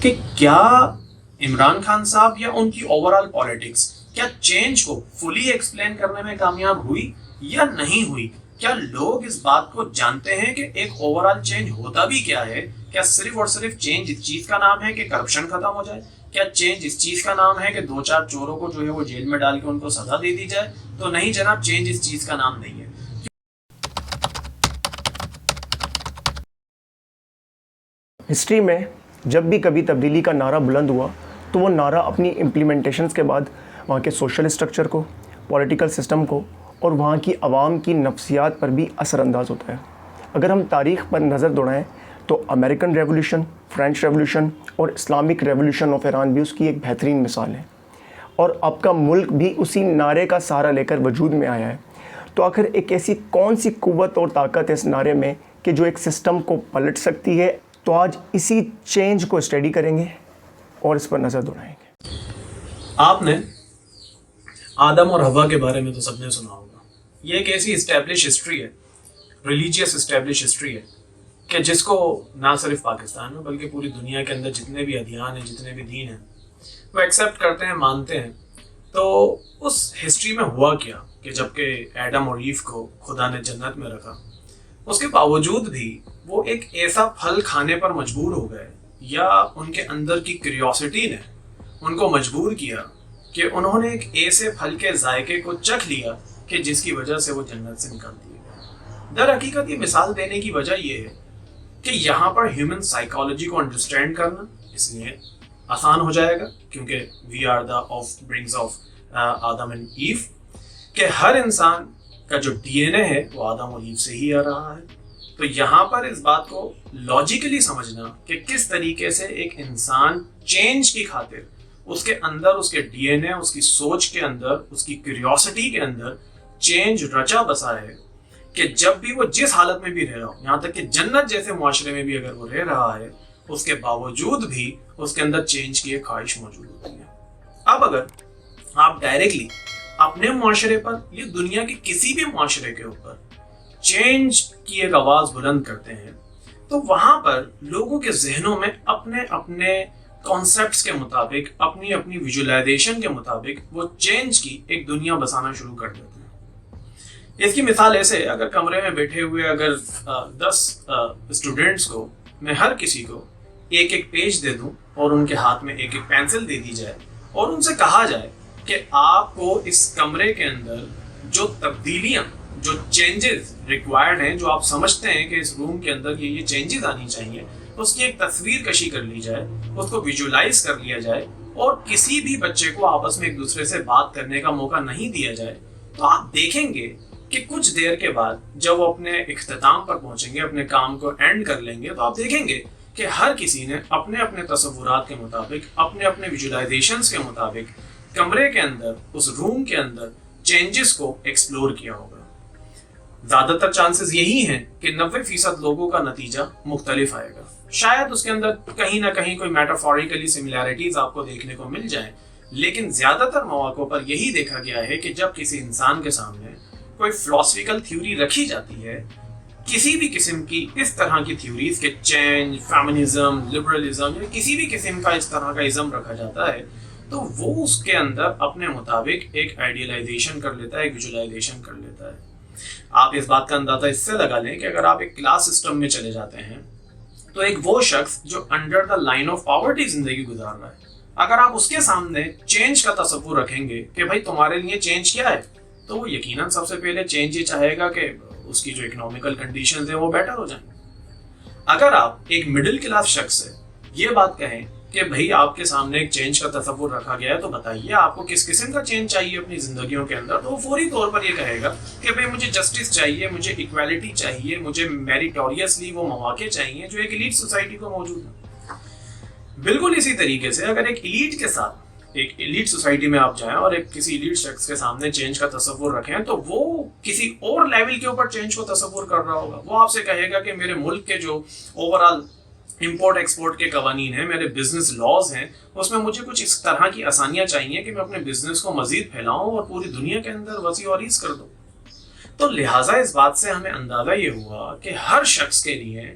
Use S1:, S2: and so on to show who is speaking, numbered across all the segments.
S1: کہ کیا عمران خان صاحب یا ان کی اوور آل پالیٹکس کیا چینج کو فلی ایکسپلین کرنے میں کامیاب ہوئی یا نہیں ہوئی؟ کیا لوگ اس بات کو جانتے ہیں کہ ایک اوور آل چینج ہوتا بھی کیا ہے؟ کیا صرف اور صرف چینج اس چیز کا نام ہے کہ کرپشن ختم ہو جائے؟ کیا چینج اس چیز کا نام ہے کہ 2-4 چوروں کو جو ہے وہ جیل میں ڈال کے ان کو سزا دے دی جائے؟ تو نہیں جناب، چینج اس چیز کا نام نہیں ہے۔
S2: ہسٹری میں جب بھی کبھی تبدیلی کا نعرہ بلند ہوا تو وہ نعرہ اپنی امپلیمنٹیشنز کے بعد وہاں کے سوشل اسٹرکچر کو، پولیٹیکل سسٹم کو اور وہاں کی عوام کی نفسیات پر بھی اثر انداز ہوتا ہے۔ اگر ہم تاریخ پر نظر دوڑائیں تو امریکن ریولوشن، فرینچ ریولوشن اور اسلامک ریولوشن آف ایران بھی اس کی ایک بہترین مثال ہے، اور اب کا ملک بھی اسی نعرے کا سہارا لے کر وجود میں آیا ہے۔ تو آخر ایک ایسی کون سی قوت اور طاقت ہے اس نعرے میں کہ جو ایک سسٹم کو پلٹ سکتی ہے؟ تو آج اسی چینج کو اسٹڈی کریں گے اور اس پر نظر دوڑائیں گے۔
S1: آپ نے آدم اور حوا کے بارے میں تو سب نے سنا ہوگا۔ یہ ایک ایسی اسٹیبلش ہسٹری ہے، ریلیجیس اسٹیبلش ہسٹری ہے، کہ جس کو نہ صرف پاکستان میں بلکہ پوری دنیا کے اندر جتنے بھی ادیان ہیں، جتنے بھی دین ہیں، وہ ایکسیپٹ کرتے ہیں، مانتے ہیں۔ تو اس ہسٹری میں ہوا کیا کہ جب کہ ایڈم اور ایو کو خدا نے جنت میں رکھا، اس کے باوجود بھی وہ ایک ایسا پھل کھانے پر مجبور ہو گئے، یا ان کے اندر کی کیوریوسٹی نے ان کو مجبور کیا کہ انہوں نے ایک ایسے پھل کے ذائقے کو چکھ لیا کہ جس کی وجہ سے وہ جنت سے نکال دیے گئے۔ در حقیقت یہ مثال دینے کی وجہ یہ ہے کہ یہاں پر ہیومن سائیکالوجی کو انڈرسٹینڈ کرنا اس لیے آسان ہو جائے گا، کیونکہ we are the offsprings of Adam and Eve, کہ ہر انسان کا جو ڈی این اے ہے وہ آدم اور ایو سے ہی آ رہا ہے۔ تو یہاں پر اس بات کو لاجیکلی سمجھنا کہ کس طریقے سے ایک انسان چینج کی خاطر اس کے اندر، اس کے ڈی این اے، اس کی سوچ کے اندر، اس کی کیوریوسٹی کے اندر چینج رچا بسا ہے، کہ جب بھی وہ جس حالت میں بھی رہ رہا ہو، یہاں تک کہ جنت جیسے معاشرے میں بھی اگر وہ رہ رہا ہے، اس کے باوجود بھی اس کے اندر چینج کی ایک خواہش موجود ہوتی ہے۔ اب اگر آپ ڈائریکٹلی اپنے معاشرے پر یا دنیا کے کسی بھی معاشرے کے اوپر چینج کی ایک آواز بلند کرتے ہیں، تو وہاں پر لوگوں کے ذہنوں میں اپنے اپنے کانسیپٹس کے مطابق، اپنی اپنی ویژولائزیشن کے مطابق وہ چینج کی ایک دنیا بسانا شروع کر دیتے ہیں۔ اس کی مثال ایسے، اگر کمرے میں بیٹھے ہوئے اگر 10 اسٹوڈنٹس کو میں ہر کسی کو ایک ایک پیج دے دوں اور ان کے ہاتھ میں ایک ایک پینسل دے دی جائے اور ان سے کہا جائے کہ آپ کو اس کمرے کے اندر جو تبدیلیاں، جو چینجز ریکوائرڈ ہیں، جو آپ سمجھتے ہیں کہ اس روم کے اندر یہ چینجز آنی چاہیے، اس کی ایک تصویر کشی کر لی جائے، اس کو ویژولائز کر لیا جائے، اور کسی بھی بچے کو آپس میں ایک دوسرے سے بات کرنے کا موقع نہیں دیا جائے، تو آپ دیکھیں گے کہ کچھ دیر کے بعد جب وہ اپنے اختتام پر پہنچیں گے، اپنے کام کو اینڈ کر لیں گے، تو آپ دیکھیں گے کہ ہر کسی نے اپنے اپنے تصورات کے مطابق، اپنے اپنے ویژولائزیشنز کے مطابق کمرے کے اندر، اس روم کے اندر چینجز کو ایکسپلور کیا ہوگا۔ زیادہ تر چانسز یہی ہیں کہ 90% لوگوں کا نتیجہ مختلف آئے گا۔ شاید اس کے اندر کہیں نہ کہیں کوئی میٹافوریکلی سملیرٹیز آپ کو دیکھنے کو مل جائیں، لیکن زیادہ تر مواقع پر یہی دیکھا گیا ہے کہ جب کسی انسان کے سامنے کوئی فلاسفیکل تھیوری رکھی جاتی ہے، کسی بھی قسم کی اس طرح کی تھیوریز کے چینج، فیمنزم، لبرلزم یا کسی بھی قسم کا اس طرح کا ازم رکھا جاتا ہے، تو وہ اس کے اندر اپنے مطابق ایک آئیڈیلائزیشن کر لیتا ہے، ایک ویژولائزیشن کر لیتا ہے۔ آپ اس بات کا اندازہ اس سے لگا لیں کہ اگر آپ ایک کلاس سسٹم میں چلے جاتے ہیں تو ایک وہ شخص جو under the line of poverty زندگی گزار رہا ہے، اگر آپ اس کے سامنے چینج کا تصور رکھیں گے کہ بھائی تمہارے لیے چینج کیا ہے، تو وہ یقیناً سب سے پہلے چینج یہ چاہے گا کہ اس کی جو اکنامیکل کنڈیشنز ہیں وہ بیٹر ہو جائیں۔ اگر آپ ایک مڈل کلاس شخص سے یہ بات کہیں کہ بھائی آپ کے سامنے ایک چینج کا تصور رکھا گیا ہے، تو بتائیے آپ کو کس قسم کا چینج چاہیے اپنی زندگیوں کے اندر، تو وہ فوری طور پر یہ کہے گا کہ بھائی مجھے جسٹس چاہیے، مجھے ایکویلٹی چاہیے، مجھے میریٹوریسلی وہ مواقع چاہیے جو ایک ایلیٹ سوسائٹی کو موجود ہیں۔ بالکل اسی طریقے سے اگر ایک ایلیٹ کے ساتھ، ایک ایلیٹ سوسائٹی میں آپ جائیں اور ایک کسی ایلیٹ شخص کے سامنے چینج کا تصور رکھیں، تو وہ کسی اور لیول کے اوپر چینج کو تصور کر رہا ہوگا۔ وہ آپ سے کہے گا کہ میرے ملک کے جو اوور آل امپورٹ ایکسپورٹ کے قوانین ہیں، میرے بزنس لاز ہیں، اس میں مجھے کچھ اس طرح کی آسانیاں چاہیے کہ میں اپنے بزنس کو مزید پھیلاؤں اور پوری دنیا کے اندر وسیع و عریض کر دوں۔ تو لہٰذا اس بات سے ہمیں اندازہ یہ ہوا کہ ہر شخص کے لیے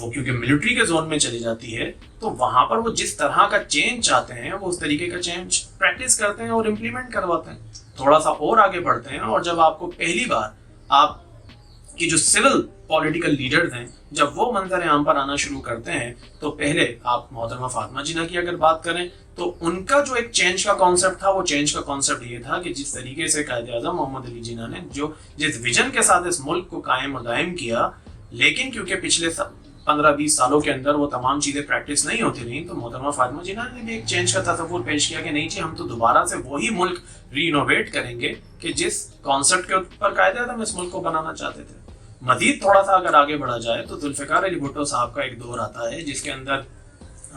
S1: وہ کیونکہ ملٹری کے زون میں چلی جاتی ہے تو وہاں پر وہ جس طرح کا چینج چاہتے ہیں وہ اس طریقے کا چینج پریکٹس کرتے ہیں اور امپلیمنٹ کرواتے ہیں. تھوڑا سا اور آگے بڑھتے ہیں اور جب آپ کو پہلی بار آپ کی جو سول پولیٹیکل لیڈرز ہیں جب وہ منظر عام پر آنا شروع کرتے ہیں تو پہلے آپ محترمہ فاطمہ جناح کی اگر بات کریں تو ان کا جو ایک چینج کا کانسیپٹ تھا وہ چینج کا کانسیپٹ یہ تھا کہ جس طریقے سے قائد اعظم محمد علی جناح نے جس ویژن کے ساتھ اس ملک کو قائم و دائم کیا، لیکن کیونکہ پچھلے 15-20 سالوں کے اندر وہ تمام چیزیں پریکٹس نہیں ہوتی رہیں تو محترمہ فاطمہ جناح نے بھی ایک چینج کا تصور پیش کیا کہ نہیں جی ہم تو دوبارہ سے وہی ملک ری انوویٹ کریں گے کہ جس کانسیپٹ کے اوپر قائد اعظم اس ملک کو بنانا چاہتے تھے. مزید تھوڑا سا اگر آگے بڑھا جائے تو ذوالفقار علی بھٹو صاحب کا ایک دور آتا ہے جس کے اندر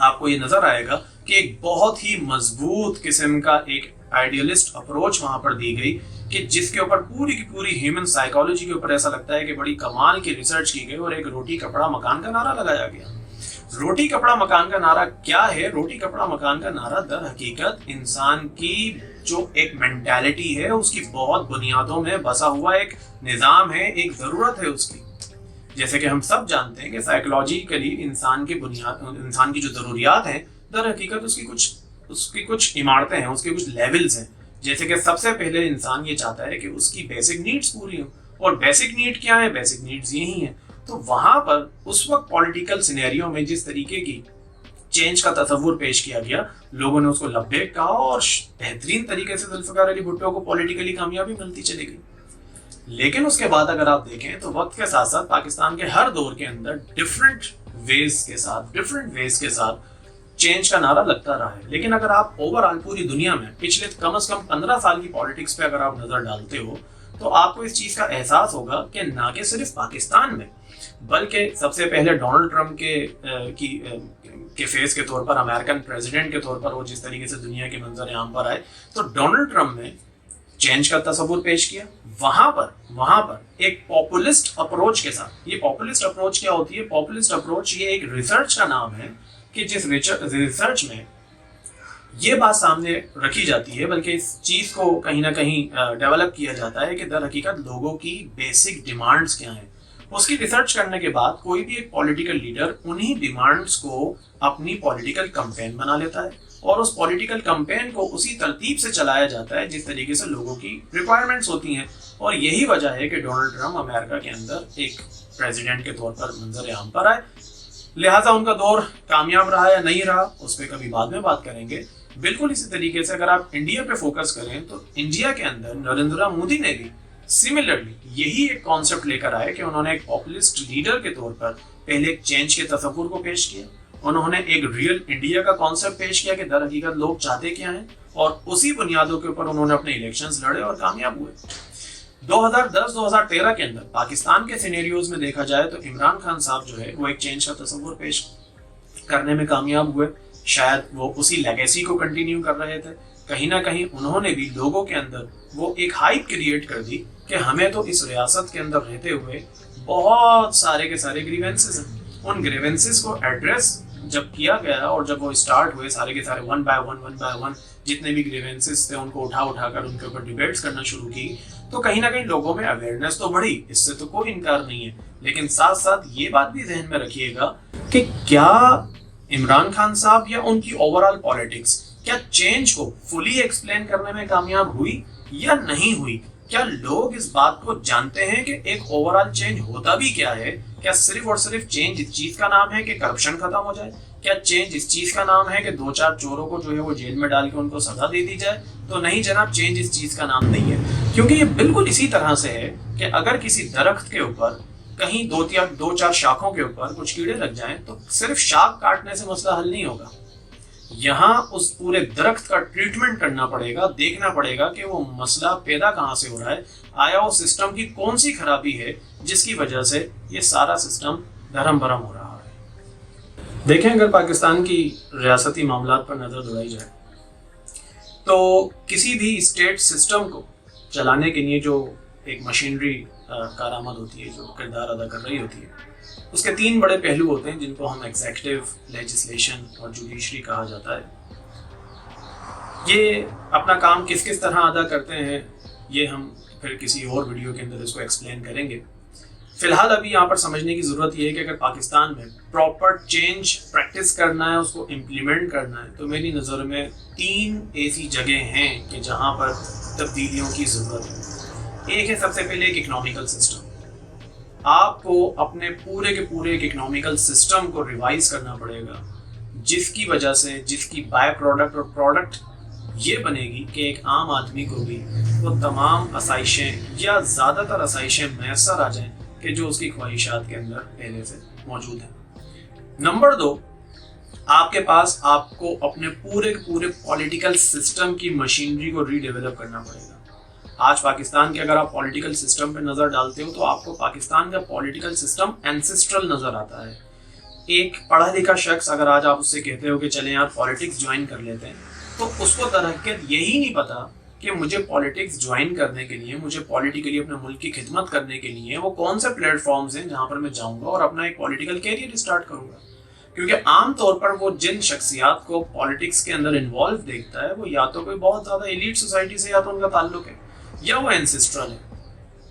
S1: آپ کو یہ نظر آئے گا کہ ایک بہت ہی مضبوط قسم کا ایک آئیڈیلسٹ اپروچ وہاں پر دی گئی کہ جس کے اوپر پوری کی پوری ہیومن سائیکالوجی کے اوپر ایسا لگتا ہے کہ بڑی کمال کی ریسرچ کی گئی اور ایک روٹی کپڑا مکان کا نعرہ لگایا گیا. روٹی کپڑا مکان کا نعرہ کیا ہے؟ روٹی کپڑا مکان کا نعرہ در حقیقت انسان کی جو ایک مینٹالٹی ہے اس کی بہت بنیادوں میں بسا ہوا ایک نظام ہے، ایک ضرورت ہے اس کی. جیسے کہ ہم سب جانتے ہیں کہ سائیکولوجیکلی انسان کی جو ضروریات ہیں در حقیقت اس کی کچھ عمارتیں ہیں، اس کے کچھ لیولز ہیں. جیسے کہ سب سے پہلے انسان یہ چاہتا ہے کہ اس کی بیسک نیڈز پوری ہوں، اور بیسک نیڈ کیا ہے؟ بیسک نیڈز یہی ہیں. تو وہاں پر اس وقت پولیٹیکل سینیریو میں جس طریقے کی چینج کا تصور پیش کیا گیا لوگوں نے اس کو لبیک کہا اور بہترین طریقے سے ذوالفقار علی بھٹو کو پولیٹیکلی کامیابی ملتی چلی گئی. لیکن اس کے بعد اگر آپ دیکھیں تو وقت کے ساتھ ساتھ پاکستان کے ہر دور کے اندر ڈفرینٹ ویز کے ساتھ چینج کا نعرہ لگتا رہا ہے. لیکن اگر آپ اوور آل پوری دنیا میں پچھلے کم از کم 15 سال کی پالیٹکس پہ اگر آپ نظر ڈالتے ہو تو آپ کو اس چیز کا احساس ہوگا کہ نہ کہ صرف پاکستان میں بلکہ سب سے پہلے ڈونلڈ ٹرمپ کے فیس کے طور پر، امریکن پریزیڈنٹ کے طور پر وہ جس طریقے سے دنیا کے منظر عام پر آئے تو ڈونلڈ ٹرمپ نے چینج کا تصور پیش کیا. وہاں پر ایک پاپولسٹ اپروچ کے ساتھ. یہ پاپولسٹ اپروچ کیا ہوتی ہے؟ پاپولسٹ اپروچ یہ ایک ریسرچ کا نام ہے کہ جس ریسرچ میں یہ بات سامنے رکھی جاتی ہے بلکہ اس چیز کو کہیں نہ کہیں ڈیولپ کیا جاتا ہے کہ در حقیقت لوگوں کی بیسک ڈیمانڈز کیا ہیں. اس کی ریسرچ کرنے کے بعد کوئی بھی ایک پولیٹیکل لیڈر انہی ڈیمانڈز کو اپنی پولیٹیکل کمپین بنا لیتا ہے اور اس پولیٹیکل کمپین کو اسی ترتیب سے چلایا جاتا ہے جس طریقے سے لوگوں کی ریکوائرمنٹس ہوتی ہیں. اور یہی وجہ ہے کہ ڈونلڈ ٹرمپ امریکہ کے اندر ایک پریزیڈنٹ کے طور پر منظر عام پر آئے. لہٰذا ان کا دور کامیاب رہا یا نہیں رہا اس پہ کبھی بعد میں بات کریں گے. بالکل اسی طریقے سے اگر آپ انڈیا پہ فوکس کریں تو انڈیا کے اندر نریندر مودی نے بھی سملرلی یہی ایک کانسیپٹ لے کر آئے کہ انہوں نے ایک پاپولسٹ لیڈر کے طور پر پہلے ایک چینج کے تصور کو پیش کیا. انہوں نے ایک ریئل انڈیا کا کانسیپٹ پیش کیا کہ در حقیقت لوگ چاہتے کیا ہیں اور اسی بنیادوں کے اوپر انہوں نے اپنے الیکشنز لڑے اور کامیاب ہوئے. 2010-2013 کے اندر پاکستان کے سینیریوز میں دیکھا جائے تو عمران خان صاحب جو ہے وہ ایک چینج کا تصور پیش کرنے میں کامیاب ہوئے. شاید وہ اسی لیگیسی کو کنٹینیو کر رہے تھے. کہیں نہ کہیں انہوں نے بھی لوگوں کے اندر وہ ایک ہائپ کریٹ کر دی کہ ہمیں تو اس ریاست کے اندر رہتے ہوئے بہت سارے کے سارے گریونسز ہیں. ان گریونسز کو ایڈریس جب کیا گیا اور جب وہ اسٹارٹ ہوئے سارے کے سارے ون بائی ون جتنے بھی گریونسز تھے ان کو اٹھا کر ان کے اوپر ڈیبیٹس کرنا شروع کی تو کہیں نہ کہیں لوگوں میں اویئرنیس تو بڑھی، اس سے تو کوئی انکار نہیں ہے. لیکن ساتھ ساتھ یہ بات بھی ذہن میں رکھیے گا کہ کیا عمران خان صاحب یا ان کی اوور آل پالیٹکس کیا چینج کو فلی ایکسپلین کرنے میں کامیاب ہوئی یا نہیں ہوئی؟ کیا لوگ اس بات کو جانتے ہیں کہ ایک اوور آل چینج ہوتا بھی کیا ہے؟ کیا صرف اور صرف چینج اس چیز کا نام ہے کہ کرپشن ختم ہو جائے؟ کیا چینج اس چیز کا نام ہے کہ 2-4 چوروں کو جو ہے وہ جیل میں ڈال کے ان کو سزا دے دی جائے؟ تو نہیں جناب، چینج اس چیز کا نام نہیں ہے. کیونکہ یہ بالکل اسی طرح سے ہے کہ اگر کسی درخت کے اوپر کہیں 2-4 شاخوں کے اوپر کچھ کیڑے لگ جائیں تو صرف شاخ کاٹنے سے مسئلہ حل نہیں ہوگا. یہاں اس پورے درخت کا ٹریٹمنٹ کرنا پڑے گا، دیکھنا پڑے گا کہ وہ مسئلہ پیدا کہاں سے ہو رہا ہے، آیا وہ سسٹم کی کون سی خرابی ہے جس کی وجہ سے یہ سارا سسٹم دھرم برہم ہو رہا ہے. دیکھیں اگر پاکستان کی ریاستی معاملات پر نظر دوڑائی جائے تو کسی بھی اسٹیٹ سسٹم کو چلانے کے لیے جو ایک مشینری کارآمد ہوتی ہے، جو کردار ادا کر رہی ہوتی ہے، اس کے 3 بڑے پہلو ہوتے ہیں جن کو ہم ایگزیکٹو، لیجسلیشن اور جوڈیشری کہا جاتا ہے. یہ اپنا کام کس طرح ادا کرتے ہیں یہ ہم پھر کسی اور ویڈیو کے اندر اس کو ایکسپلین کریں گے. فی الحال ابھی یہاں پر سمجھنے کی ضرورت یہ ہے کہ اگر پاکستان میں پراپر چینج پریکٹس کرنا ہے، اس کو امپلیمنٹ کرنا ہے، تو میری نظر میں 3 ایسی جگہیں ہیں کہ جہاں پر تبدیلیوں کی ضرورت ہے۔ ایک ہے سب سے پہلے ایک اکنامیکل سسٹم۔ آپ کو اپنے پورے کے پورے ایک اکنامیکل سسٹم کو ریوائز کرنا پڑے گا، جس کی وجہ سے جس کی بائی پروڈکٹ اور پروڈکٹ یہ بنے گی کہ ایک عام آدمی کو بھی وہ تمام آسائشیں یا زیادہ تر آسائشیں میسر آ جائیں کہ جو اس کی خواہشات کے اندر پہلے سے موجود ہیں۔ نمبر 2، آپ کے پاس آپ کو اپنے پورے پولیٹیکل سسٹم کی مشینری کو ری ڈیولپ کرنا پڑے گا۔ آج پاکستان کے اگر آپ پولیٹیکل سسٹم پہ نظر ڈالتے ہو تو آپ کو پاکستان کا پولیٹیکل سسٹم اینسسٹرل نظر آتا ہے۔ ایک پڑھا لکھا شخص اگر آج آپ اس سے کہتے ہو کہ چلیں یار پالیٹکس جوائن کر لیتے ہیں، تو اس کو در حقیقت یہی نہیں پتا کہ مجھے پالیٹکس جوائن کرنے کے لیے، مجھے پولیٹیکلی اپنے ملک کی خدمت کرنے کے لیے وہ کون سے پلیٹ فارمز ہیں جہاں پر میں جاؤں گا اور اپنا ایک پولیٹیکل کیریئر اسٹارٹ کروں گا۔ کیونکہ عام طور پر وہ جن شخصیات کو پالیٹکس کے اندر انوالو دیکھتا ہے وہ یا تو کوئی بہت زیادہ ایلیٹ سوسائٹی سے یا تو ان کا تعلق ہے یا وہ اینسسٹرل ہے۔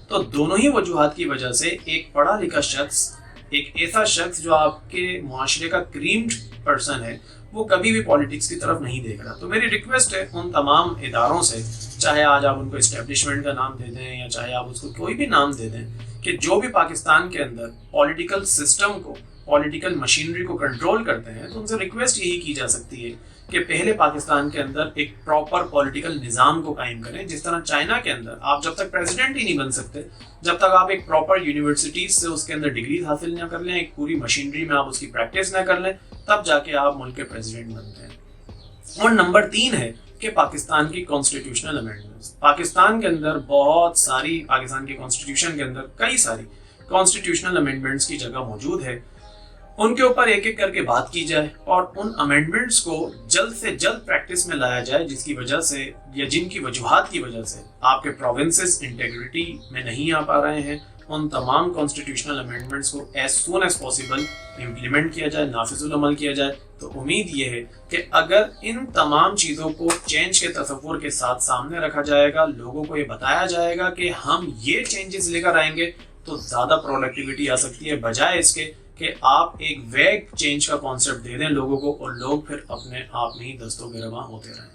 S1: تو دونوں ہی وجوہات کی وجہ سے ایک پڑھا لکھا شخص، ایک ایسا شخص جو آپ کے معاشرے کا کریمڈ پرسن ہے، وہ کبھی بھی پالیٹکس کی طرف نہیں دیکھ رہا۔ تو میری ریکویسٹ ہے ان تمام اداروں سے، چاہے آج آپ ان کو اسٹیبلشمنٹ کا نام دے دیں یا چاہے آپ اس کو کوئی بھی نام دے دیں، کہ جو بھی پاکستان کے اندر پولیٹیکل سسٹم کو، پولیٹیکل مشینری کو کنٹرول کرتے ہیں، تو ان سے ریکویسٹ یہی کی جا سکتی ہے کہ پہلے پاکستان کے اندر ایک پراپر پولیٹیکل نظام کو قائم کریں۔ جس طرح چائنا کے اندر آپ جب تک پریزیڈنٹ ہی نہیں بن سکتے، جب تک آپ ایک پراپر یونیورسٹیز سے اس کے اندر ڈگریز حاصل نہ کر لیں، ایک پوری مشینری میں آپ اس کی پریکٹس نہ کر لیں، تب جا کے آپ ملک کے پریزیڈنٹ بنتے ہیں۔ اور نمبر 3 ہے کہ پاکستان کی کانسٹیٹیوشنل امینڈمنٹس۔ پاکستان کے اندر بہت ساری، پاکستان کی کانسٹیٹیوشن کے اندر کئی ساری کانسٹیٹیوشنل امینڈمنٹس کی جگہ موجود ہے، ان کے اوپر ایک ایک کر کے بات کی جائے اور ان امینڈمنٹس کو جلد سے جلد پریکٹس میں لایا جائے، جس کی وجہ سے یا جن کی وجوہات کی وجہ سے آپ کے پروونسز انٹیگریٹی میں نہیں آ پا رہے ہیں، ان تمام کانسٹیٹیوشنل امینڈمنٹس کو as soon as possible implement کیا جائے، نافذ العمل کیا جائے۔ تو امید یہ ہے کہ اگر ان تمام چیزوں کو چینج کے تصور کے ساتھ سامنے رکھا جائے گا، لوگوں کو یہ بتایا جائے گا کہ ہم یہ چینجز لے کر آئیں گے، تو زیادہ پروڈکٹیوٹی آ سکتی ہے، بجائے اس کے کہ آپ ایک ویگ چینج کا کانسیپٹ دے دیں لوگوں کو اور لوگ پھر اپنے آپ میں ہی دست و گریباں ہوتے رہیں۔